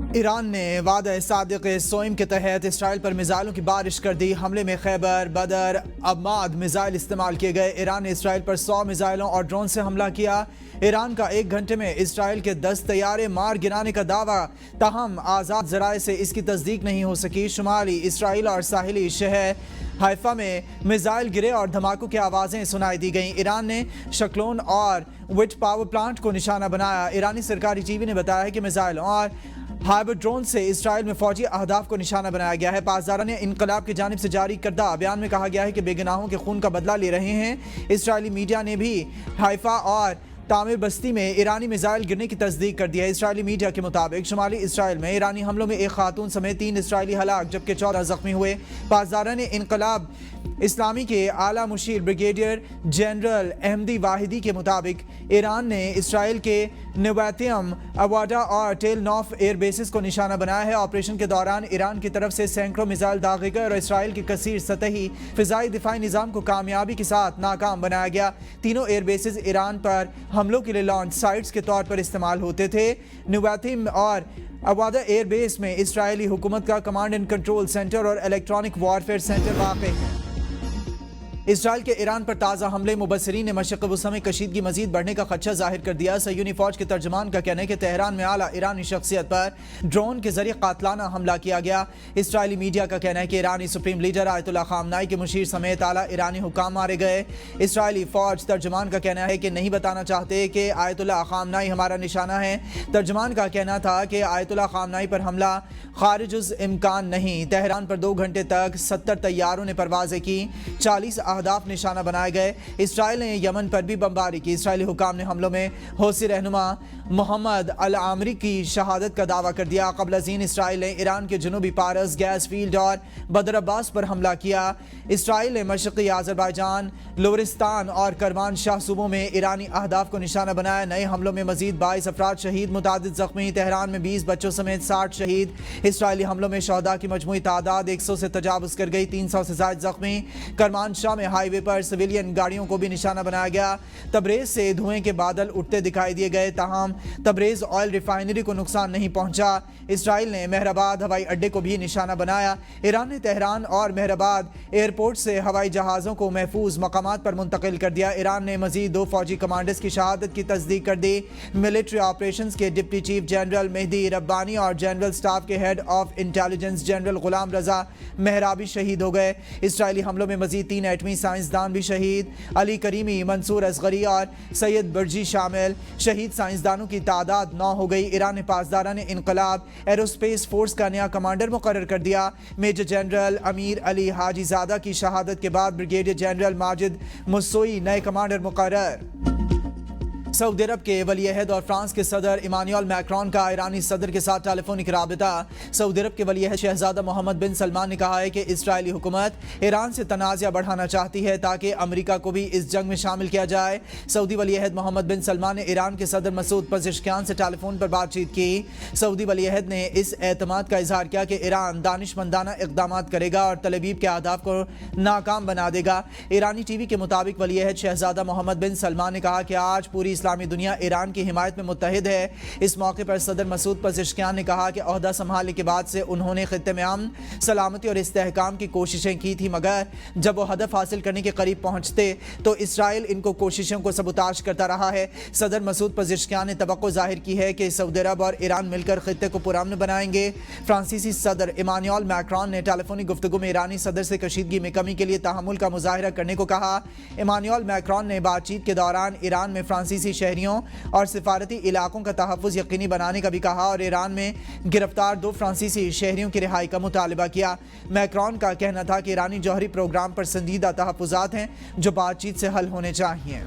ایران نے وعدہ صادق سوئم کے تحت اسرائیل پر میزائلوں کی بارش کر دی۔ حملے میں خیبر، بدر، ابماد میزائل استعمال کیے گئے۔ ایران نے اسرائیل پر 100 میزائلوں اور ڈرون سے حملہ کیا۔ ایران کا 1 گھنٹے میں اسرائیل کے 10 طیارے مار گرانے کا دعویٰ، تاہم آزاد ذرائع سے اس کی تصدیق نہیں ہو سکی۔ شمالی اسرائیل اور ساحلی شہر حیفا میں میزائل گرے اور دھماکوں کی آوازیں سنائی دی گئیں۔ ایران نے شکلون اور وٹ پاور پلانٹ کو نشانہ بنایا۔ ایرانی سرکاری ٹی وی نے بتایا ہے کہ میزائلوں اور ہائبر ڈرون سے اسرائیل میں فوجی اہداف کو نشانہ بنایا گیا ہے۔ پاسداران انقلاب کی جانب سے جاری کردہ بیان میں کہا گیا ہے کہ بے گناہوں کے خون کا بدلہ لے رہے ہیں۔ اسرائیلی میڈیا نے بھی حیفا اور تعمیر بستی میں ایرانی میزائل گرنے کی تصدیق کر دی ہے۔ اسرائیلی میڈیا کے مطابق شمالی اسرائیل میں ایرانی حملوں میں 1 خاتون سمیت 3 اسرائیلی ہلاک جبکہ 14 زخمی ہوئے۔ پاسداران انقلاب اسلامی کے اعلیٰ مشیر بریگیڈیئر جنرل احمدی واحدی کے مطابق ایران نے اسرائیل کے نواتیم، اواڈا اور ٹیل نوف ایئر بیسز کو نشانہ بنایا ہے۔ آپریشن کے دوران ایران کی طرف سے سینکڑوں میزائل داغے گئے اور اسرائیل کے کثیر سطحی فضائی دفاعی نظام کو کامیابی کے ساتھ ناکام بنایا گیا۔ تینوں ایئر بیسز ایران پر حملوں کے لیے لانچ سائٹس کے طور پر استعمال ہوتے تھے۔ نواتیم اور اواڈا ایئر بیس میں اسرائیلی حکومت کا کمانڈ اینڈ کنٹرول سینٹر اور الیکٹرانک وارفیئر سینٹر واقع ہے۔ اسرائیل کے ایران پر تازہ حملے، مبصرین نے مشرق وسطی میں کشیدگی مزید بڑھنے کا خدشہ ظاہر کر دیا۔ صہیونی فوج کے ترجمان کا کہنا ہے کہ تہران میں اعلیٰ ایرانی شخصیت پر ڈرون کے ذریعے قاتلانہ حملہ کیا گیا۔ اسرائیلی میڈیا کا کہنا ہے کہ ایرانی سپریم لیڈر آیت اللہ خامنائی کے مشیر سمیت اعلیٰ ایرانی حکام مارے گئے۔ اسرائیلی فوج ترجمان کا کہنا ہے کہ نہیں بتانا چاہتے کہ آیت اللہ خامنائی ہمارا نشانہ ہے۔ ترجمان کا کہنا تھا کہ آیت اللہ خامنائی پر حملہ خارج الامکان نہیں۔ تہران پر 2 گھنٹے تک 70 طیاروں نے پروازیں کی، 40 اہداف نشانہ بنائے گئے۔ اسرائیل نے یمن پر بھی بمباری کی۔ اسرائیلی حکام نے حملوں میں حوثی رہنما محمد العامری کی شہادت کا دعویٰ کر دیا۔ قبل ازیں اسرائیل نے ایران کے جنوبی پارس، گیس فیلڈ اور بدر عباس پر حملہ کیا۔ اسرائیل نے مشرقی آذربائیجان، لورستان اور کرمان شاہ صوبوں میں ایرانی اہداف کو نشانہ بنایا۔ نئے حملوں میں مزید 22 افراد شہید، متعدد زخمی۔ تہران میں 20 بچوں سمیت 60 شہید۔ اسرائیلی حملوں میں شہداء کی مجموعی تعداد 100 سے تجاوز کر گئی، 300 سے زائد زخمی۔ کرمان شاہ میں ہائی وے پر سویلین گاڑیوں کو بھی نشانہ بنایا گیا۔ تبریز سے دھوئیں کے بادل اٹھتے دکھائی دیے گئے، تاہم تبریز آئل ریفائنری کو نقصان نہیں پہنچا۔ اسرائیل نے مہرآباد ہوائی اڈے کو بھی نشانہ بنایا۔ ایران نے تہران اور مہرآباد ایئرپورٹ سے ہوائی جہازوں کو محفوظ مقامات پر منتقل کر دیا۔ ایران نے مزید 2 فوجی کمانڈرز کی شہادت کی تصدیق کر دی۔ ملٹری آپریشنز کے ڈپٹی چیف جنرل مہدی ربانی اور جنرل سٹاف کے head of intelligence general Ghulam رضا مہرابی شہید ہو گئے۔ اسرائیلی حملوں میں مزید 3 ایٹمی سائنسدان بھی شہید، علی کریمی، منصور اصغری اور سید برجی شامل۔ شہید سائنسدانوں کی تعداد 9 ہو گئی۔ ایران نے پاسداران انقلاب ایروسپیس فورس کا نیا کمانڈر مقرر کر دیا۔ میجر جنرل امیر علی حاجی زادہ کی شہادت کے بعد بریگیڈیئر جنرل ماجد مسوئی نئے کمانڈر مقرر۔ سعودی عرب کے ولی عہد اور فرانس کے صدر ایمانوئل میکرون کا ایرانی صدر کے ساتھ ٹیلی فونک رابطہ۔ سعودی عرب کے ولی عہد شہزادہ محمد بن سلمان نے کہا ہے کہ اسرائیلی حکومت ایران سے تنازع بڑھانا چاہتی ہے تاکہ امریکہ کو بھی اس جنگ میں شامل کیا جائے۔ سعودی ولی عہد محمد بن سلمان نے ایران کے صدر مسعود پزشکیان سے ٹیلی فون پر بات چیت کی۔ سعودی ولی عہد نے اس اعتماد کا اظہار کیا کہ ایران دانشمندانہ اقدامات کرے گا اور تل ابیب کے اہداف کو ناکام بنا دے گا۔ ایرانی ٹی وی کے مطابق ولی عہد شہزادہ محمد بن سلمان نے کہا کہ آج پوری اسلامی دنیا ایران کی حمایت میں متحد ہے۔ اس موقع پر صدر مسعود پزشکیان نے کہا کہ عہدہ سنبھالنے کے بعد سے انہوں نے خطے میں امن، سلامتی اور استحکام کی کوششیں کی تھی، مگر جب وہ ہدف حاصل کرنے کے قریب پہنچتے تو اسرائیل ان کو کوششوں کو سبوتاژ کرتا رہا ہے۔ صدر مسعود پزشکیان نے توقع ظاہر کی ہے کہ سعودی عرب اور ایران مل کر خطے کو پرامن بنائیں گے۔ فرانسیسی صدر ایمانوئل میکرون نے ٹیلی فونک گفتگو میں ایرانی صدر سے کشیدگی میں کمی کے لیے تحمل کا مظاہرہ کرنے کو کہا۔ ایمانوئل میکرون نے بات چیت کے دوران ایران میں فرانسیسی شہریوں اور سفارتی علاقوں کا تحفظ یقینی بنانے کا بھی کہا اور ایران میں گرفتار 2 فرانسیسی شہریوں کی رہائی کا مطالبہ کیا۔ میکرون کا کہنا تھا کہ ایرانی جوہری پروگرام پر سنجیدہ تحفظات ہیں جو بات چیت سے حل ہونے چاہئیں۔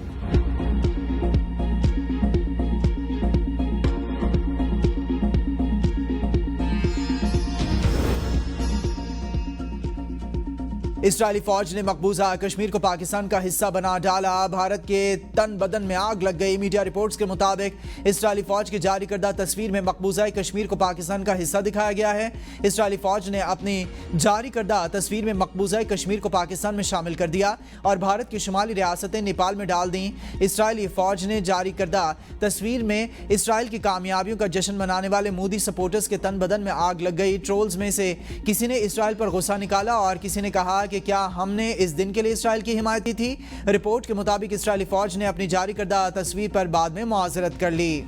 اسرائیلی فوج نے مقبوضہ کشمیر کو پاکستان کا حصہ بنا ڈالا، بھارت کے تن بدن میں آگ لگ گئی۔ میڈیا رپورٹس کے مطابق اسرائیلی فوج کی جاری کردہ تصویر میں مقبوضہ کشمیر کو پاکستان کا حصہ دکھایا گیا ہے۔ اسرائیلی فوج نے اپنی جاری کردہ تصویر میں مقبوضہ کشمیر کو پاکستان میں شامل کر دیا اور بھارت کی شمالی ریاستیں نیپال میں ڈال دیں۔ اسرائیلی فوج نے جاری کردہ تصویر میں اسرائیل کی کامیابیوں کا جشن منانے والے مودی سپورٹرز کے تن بدن میں آگ لگ گئی۔ ٹرولز میں سے کسی نے اسرائیل پر غصہ نکالا اور کسی نے کہا کہ کیا ہم نے اس دن کے لیے اسرائیل کی حمایت کی تھی۔ رپورٹ کے مطابق اسرائیلی فوج نے اپنی جاری کردہ تصویر پر بعد میں معذرت کر لی۔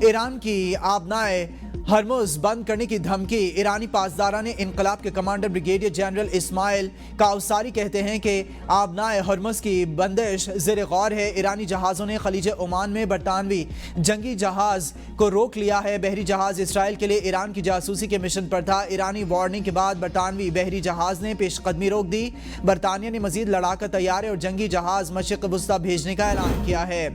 ایران کی آبنائے ہرمز بند کرنے کی دھمکی۔ ایرانی پاسداران انقلاب کے کمانڈر بریگیڈیئر جنرل اسماعیل کاؤساری کہتے ہیں کہ آبنائے ہرمز کی بندش زیر غور ہے۔ ایرانی جہازوں نے خلیج عمان میں برطانوی جنگی جہاز کو روک لیا ہے۔ بحری جہاز اسرائیل کے لیے ایران کی جاسوسی کے مشن پر تھا۔ ایرانی وارننگ کے بعد برطانوی بحری جہاز نے پیش قدمی روک دی۔ برطانیہ نے مزید لڑاکا طیارے اور جنگی جہاز مشرق وسطی بھیجنے کا اعلان کیا ہے۔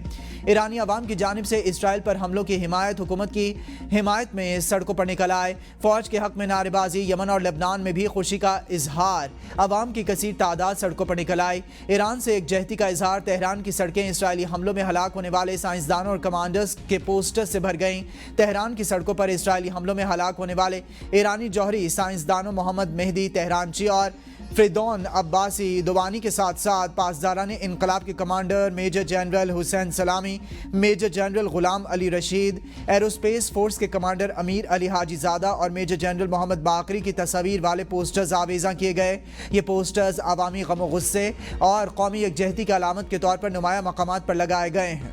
ایرانی عوام کی جانب سے اسرائیل پر حملوں کی حمایت، حکومت کی حمایت میں سڑکوں پر نکل آئے۔ فوج کے حق میں نعرے بازی۔ یمن اور لبنان میں بھی خوشی کا اظہار، عوام کی کثیر تعداد سڑکوں پر نکل آئی۔ ایران سے ایک جہتی کا اظہار۔ تہران کی سڑکیں اسرائیلی حملوں میں ہلاک ہونے والے سائنسدانوں اور کمانڈرز کے پوسٹر سے بھر گئیں۔ تہران کی سڑکوں پر اسرائیلی حملوں میں ہلاک ہونے والے ایرانی جوہری سائنسدانوں محمد مہدی تہرانچی اور فریدون عباسی دوانی کے ساتھ ساتھ پاسداران انقلاب کے کمانڈر میجر جنرل حسین سلامی، میجر جنرل غلام علی رشید، ایروسپیس فورس کے کمانڈر امیر علی حاجی زادہ اور میجر جنرل محمد باقری کی تصاویر والے پوسٹرز آویزاں کیے گئے۔ یہ پوسٹرز عوامی غم و غصے اور قومی یکجہتی کی علامت کے طور پر نمایاں مقامات پر لگائے گئے ہیں۔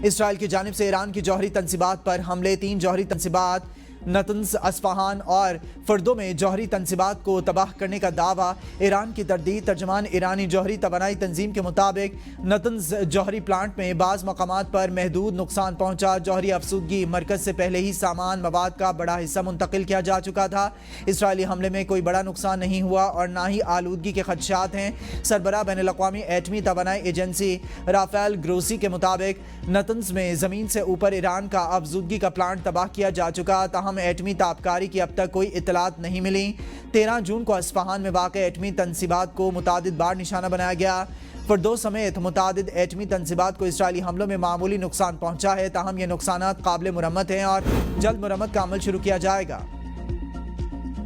اسرائیل کی جانب سے ایران کی جوہری تنصیبات پر حملے۔ 3 جوہری تنصیبات نتنز، اصفہان اور فردو میں جوہری تنصیبات کو تباہ کرنے کا دعویٰ۔ ایران کی تردید۔ ترجمان ایرانی جوہری توانائی تنظیم کے مطابق نتنز جوہری پلانٹ میں بعض مقامات پر محدود نقصان پہنچا۔ جوہری افسودگی مرکز سے پہلے ہی سامان مواد کا بڑا حصہ منتقل کیا جا چکا تھا۔ اسرائیلی حملے میں کوئی بڑا نقصان نہیں ہوا اور نہ ہی آلودگی کے خدشات ہیں۔ سربراہ بین الاقوامی ایٹمی توانائی ایجنسی رافیل گروسی کے مطابق نتنز میں زمین سے اوپر ایران کا افزودگی کا پلانٹ تباہ کیا جا چکا، تاہم ایٹمی تابکاری کی اب تک کوئی اطلاعات نہیں ملی۔ 13 جون کو اصفہان میں واقع ایٹمی تنصیبات کو متعدد بار نشانہ بنایا گیا۔ فردو سمیت متعدد ایٹمی تنصیبات کو اسرائیلی حملوں میں معمولی نقصان پہنچا ہے، تاہم یہ نقصانات قابل مرمت ہیں اور جلد مرمت کا عمل شروع کیا جائے گا۔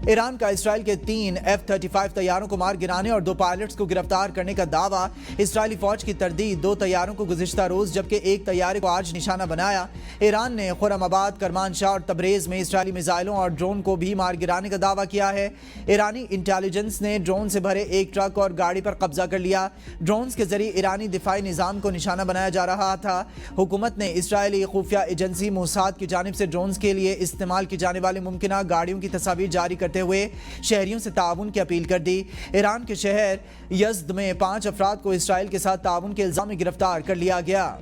ایران کا اسرائیل کے 3 F-35 طیاروں کو مار گرانے اور 2 پائلٹس کو گرفتار کرنے کا دعویٰ۔ اسرائیلی فوج کی تردید۔ 2 طیاروں کو گزشتہ روز جبکہ 1 طیارے کو آج نشانہ بنایا۔ ایران نے خرم آباد، کرمانشاہ اور تبریز میں اسرائیلی میزائلوں اور ڈرون کو بھی مار گرانے کا دعویٰ کیا ہے۔ ایرانی انٹیلیجنس نے ڈرون سے بھرے ایک ٹرک اور گاڑی پر قبضہ کر لیا۔ ڈرونز کے ذریعے ایرانی دفاعی نظام کو نشانہ بنایا جا رہا تھا۔ حکومت نے اسرائیلی خفیہ ایجنسی موساد کی جانب سے ڈرونز کے لیے استعمال کی جانے والی ممکنہ گاڑیوں کی تصاویر جاری کرتے ہوئے شہریوں سے تعاون کی اپیل کر دی۔ ایران کے شہر یزد میں 5 افراد کو اسرائیل کے ساتھ تعاون کے الزام میں گرفتار کر لیا گیا۔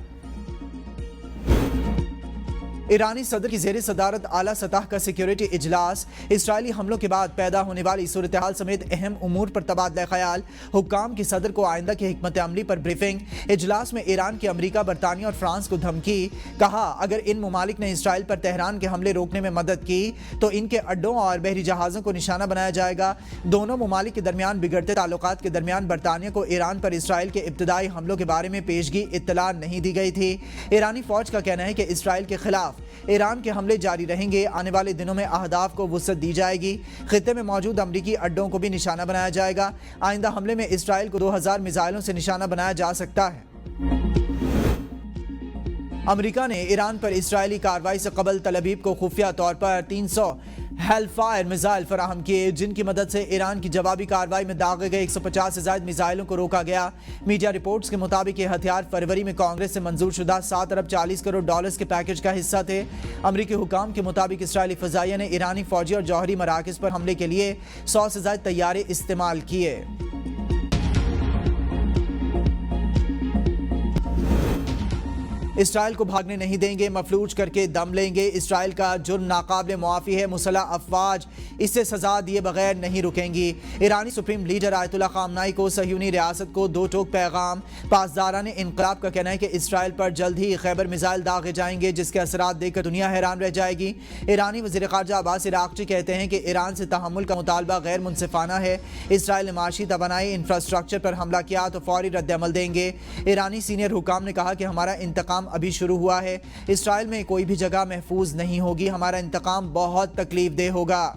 ایرانی صدر کی زیر صدارت اعلیٰ سطح کا سیکیورٹی اجلاس۔ اسرائیلی حملوں کے بعد پیدا ہونے والی صورتحال سمیت اہم امور پر تبادلہ خیال۔ حکام کی صدر کو آئندہ کی حکمت عملی پر بریفنگ۔ اجلاس میں ایران کی امریکہ، برطانیہ اور فرانس کو دھمکی۔ کہا اگر ان ممالک نے اسرائیل پر تہران کے حملے روکنے میں مدد کی تو ان کے اڈوں اور بحری جہازوں کو نشانہ بنایا جائے گا۔ دونوں ممالک کے درمیان بگڑتے تعلقات کے درمیان برطانیہ کو ایران پر اسرائیل کے ابتدائی حملوں کے بارے میں پیشگی اطلاع نہیں دی گئی تھی۔ ایرانی فوج کا کہنا ہے کہ اسرائیل کے خلاف ایران کے حملے جاری رہیں گے۔ آنے والے دنوں میں اہداف کو وسعت دی جائے گی۔ خطے میں موجود امریکی اڈوں کو بھی نشانہ بنایا جائے گا۔ آئندہ حملے میں اسرائیل کو 2000 میزائلوں سے نشانہ بنایا جا سکتا ہے۔ امریکہ نے ایران پر اسرائیلی کارروائی سے قبل تل ابیب کو خفیہ طور پر 300 ہیل فائر میزائل فراہم کیے، جن کی مدد سے ایران کی جوابی کارروائی میں داغے گئے 150 سے زائد میزائلوں کو روکا گیا۔ میڈیا رپورٹس کے مطابق یہ ہتھیار فروری میں کانگریس سے منظور شدہ 7 ارب 40 کروڑ ڈالرز کے پیکج کا حصہ تھے۔ امریکی حکام کے مطابق اسرائیلی فضائیہ نے ایرانی فوجی اور جوہری مراکز پر حملے کے لیے 100 سے زائد طیارے استعمال کیے۔ اسرائیل کو بھاگنے نہیں دیں گے، مفلوج کر کے دم لیں گے۔ اسرائیل کا جرم ناقابل معافی ہے، مسلح افواج اس سے سزا دیے بغیر نہیں رکیں گی۔ ایرانی سپریم لیڈر آیت اللہ خامنائی کو صہیونی ریاست کو دو ٹوک پیغام۔ پاسداران انقلاب کا کہنا ہے کہ اسرائیل پر جلد ہی خیبر میزائل داغے جائیں گے، جس کے اثرات دیکھ کر دنیا حیران رہ جائے گی۔ ایرانی وزیر خارجہ عباس عراقچی کہتے ہیں کہ ایران سے تحمل کا مطالبہ غیر منصفانہ ہے۔ اسرائیل نے معاشی توانائی انفراسٹرکچر پر حملہ کیا تو فوری رد عمل دیں گے۔ ایرانی سینئر حکام نے کہا کہ ہمارا انتقام ابھی شروع ہوا ہے، اسرائیل میں کوئی بھی جگہ محفوظ نہیں ہوگی، ہمارا انتقام بہت تکلیف دہ ہوگا۔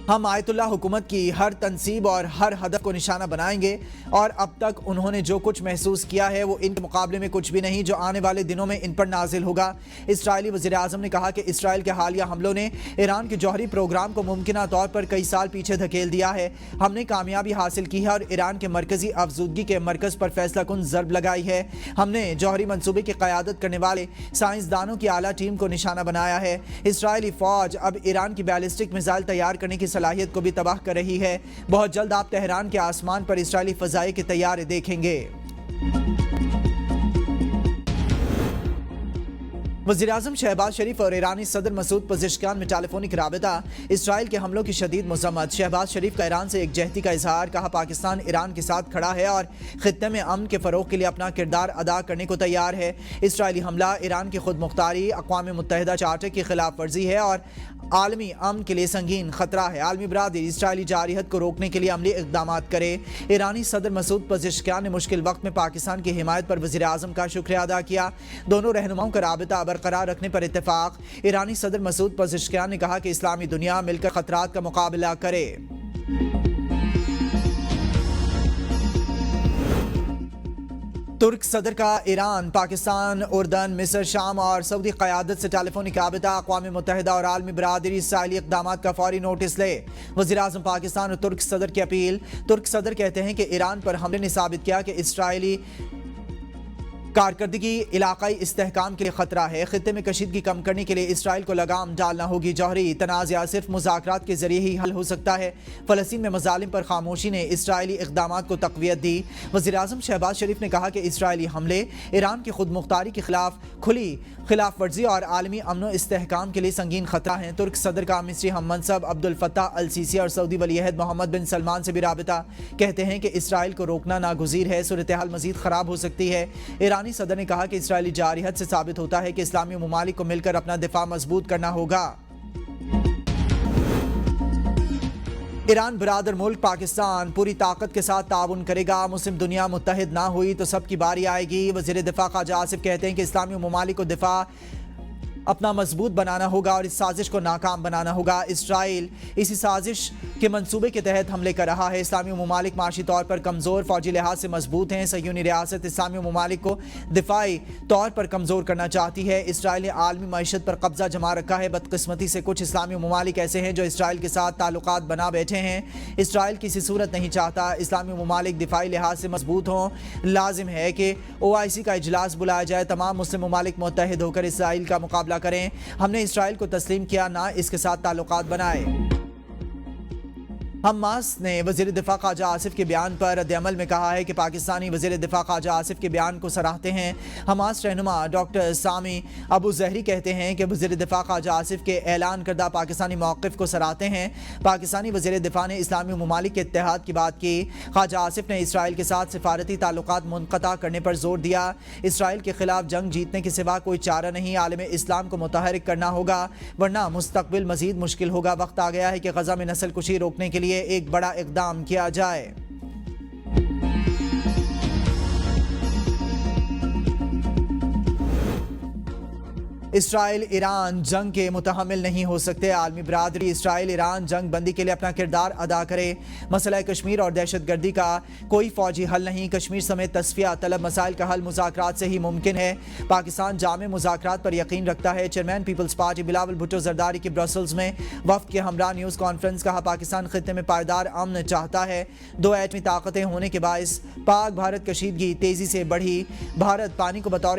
ہم آیت اللہ حکومت کی ہر تنصیب اور ہر ہدف کو نشانہ بنائیں گے، اور اب تک انہوں نے جو کچھ محسوس کیا ہے وہ ان کے مقابلے میں کچھ بھی نہیں جو آنے والے دنوں میں ان پر نازل ہوگا۔ اسرائیلی وزیر اعظم نے کہا کہ اسرائیل کے حالیہ حملوں نے ایران کے جوہری پروگرام کو ممکنہ طور پر کئی سال پیچھے دھکیل دیا ہے۔ ہم نے کامیابی حاصل کی ہے اور ایران کے مرکزی افزودگی کے مرکز پر فیصلہ کن ضرب لگائی ہے۔ ہم نے جوہری منصوبے کی قیادت کرنے والے سائنسدانوں کی اعلیٰ ٹیم کو نشانہ بنایا ہے۔ اسرائیلی فوج اب ایران کی بیلسٹک میزائل تیار کرنے کی صلاحیت کو بھی تباہ کر رہی ہے۔ بہت جلد آپ تہران کے آسمان پر اسرائیلی فضائیہ کے طیارے دیکھیں گے۔ وزیراعظم شہباز شریف اور ایرانی صدر مسعود پزشکیان میں ٹیلی فونک رابطہ۔ اسرائیل کے حملوں کی شدید مذمت۔ شہباز شریف کا ایران سے یکجہتی کا اظہار، کہا پاکستان ایران کے ساتھ کھڑا ہے اور خطے میں امن کے فروغ کے لیے اپنا کردار ادا کرنے کو تیار ہے۔ اسرائیلی حملہ ایران کی خود مختاری، اقوام متحدہ چارٹر کی خلاف ورزی ہے اور عالمی امن کے لیے سنگین خطرہ ہے۔ عالمی برادری اسرائیلی جارحیت کو روکنے کے لیے عملی اقدامات کرے۔ ایرانی صدر مسعود پزشکیان نے مشکل وقت میں پاکستان کی حمایت پر وزیر اعظم کا شکریہ ادا کیا۔ دونوں رہنماؤں کا رابطہ برقرار رکھنے پر اتفاق۔ ایرانی صدر مسعود پزشکیان نے کہا کہ اسلامی دنیا مل کر خطرات کا مقابلہ کرے۔ ترک صدر کا ایران، پاکستان، اردن، مصر، شام اور سعودی قیادت سے ٹیلی فونک رابطہ۔ اقوام متحدہ اور عالمی برادری اسرائیلی اقدامات کا فوری نوٹس لے۔ وزیر اعظم پاکستان اور ترک صدر کی اپیل۔ ترک صدر کہتے ہیں کہ ایران پر حملے نے ثابت کیا کہ اسرائیلی کارکردگی علاقائی استحکام کے لیے خطرہ ہے۔ خطے میں کشیدگی کم کرنے کے لیے اسرائیل کو لگام ڈالنا ہوگی۔ جوہری تنازع صرف مذاکرات کے ذریعے ہی حل ہو سکتا ہے۔ فلسطین میں مظالم پر خاموشی نے اسرائیلی اقدامات کو تقویت دی۔ وزیر اعظم شہباز شریف نے کہا کہ اسرائیلی حملے ایران کی خود مختاری کے خلاف کھلی خلاف ورزی اور عالمی امن و استحکام کے لیے سنگین خطرہ ہیں۔ ترک صدر کا مصری ہم منصب عبد الفتاح السیسی اور سعودی ولی عہد محمد بن سلمان سے بھی رابطہ۔ کہتے ہیں کہ اسرائیل کو روکنا ناگزیر ہے، صورتحال مزید خراب ہو سکتی ہے۔ ایرانی صدر نے کہا کہ اسرائیلی جارحیت سے ثابت ہوتا ہے کہ اسلامی ممالک کو مل کر اپنا دفاع مضبوط کرنا ہوگا۔ ایران برادر ملک پاکستان پوری طاقت کے ساتھ تعاون کرے گا۔ مسلم دنیا متحد نہ ہوئی تو سب کی باری آئے گی۔ وزیر دفاع خواجہ آصف کہتے ہیں کہ اسلامی ممالک کو دفاع اپنا مضبوط بنانا ہوگا اور اس سازش کو ناکام بنانا ہوگا۔ اسرائیل اسی سازش کے منصوبے کے تحت حملے کر رہا ہے۔ اسلامی ممالک معاشی طور پر کمزور، فوجی لحاظ سے مضبوط ہیں۔ صہیونی ریاست اسلامی ممالک کو دفاعی طور پر کمزور کرنا چاہتی ہے۔ اسرائیل نے عالمی معیشت پر قبضہ جما رکھا ہے۔ بدقسمتی سے کچھ اسلامی ممالک ایسے ہیں جو اسرائیل کے ساتھ تعلقات بنا بیٹھے ہیں۔ اسرائیل کسی صورت نہیں چاہتا اسلامی ممالک دفاعی لحاظ سے مضبوط ہوں۔ لازم ہے کہ OIC کا اجلاس بلایا جائے، تمام مسلم ممالک متحد ہو کر اسرائیل کا مقابلہ کریں۔ ہم نے اسرائیل کو تسلیم کیا، نہ اس کے ساتھ تعلقات بنائے۔ حماس نے وزیر دفاع خواجہ آصف کے بیان پر رد عمل میں کہا ہے کہ پاکستانی وزیر دفاع خواجہ آصف کے بیان کو سراہتے ہیں۔ حماس رہنما ڈاکٹر سامی ابو زہری کہتے ہیں کہ وزیر دفاع خواجہ آصف کے اعلان کردہ پاکستانی موقف کو سراہتے ہیں۔ پاکستانی وزیر دفاع نے اسلامی ممالک کے اتحاد کی بات کی۔ خواجہ آصف نے اسرائیل کے ساتھ سفارتی تعلقات منقطع کرنے پر زور دیا۔ اسرائیل کے خلاف جنگ جیتنے کے سوا کوئی چارہ نہیں، عالم اسلام کو متحرک کرنا ہوگا ورنہ مستقبل مزید مشکل ہوگا۔ وقت آ گیا ہے کہ غزہ میں نسل کشی روکنے کے لیے ایک بڑا اقدام کیا جائے۔ اسرائیل ایران جنگ کے متحمل نہیں ہو سکتے۔ عالمی برادری اسرائیل ایران جنگ بندی کے لیے اپنا کردار ادا کرے۔ مسئلہ کشمیر اور دہشت گردی کا کوئی فوجی حل نہیں، کشمیر سمیت تصفیہ طلب مسائل کا حل مذاکرات سے ہی ممکن ہے۔ پاکستان جامع مذاکرات پر یقین رکھتا ہے۔ Chairman peoples party Bilawal Bhutto Zardari کی برسلز میں وفد کے ہمراہ نیوز کانفرنس، کہا پاکستان خطے میں پائیدار امن چاہتا ہے۔ دو ایٹمی طاقتیں ہونے کے باعث پاک بھارت کشیدگی تیزی سے بڑھی۔ بھارت پانی کو بطور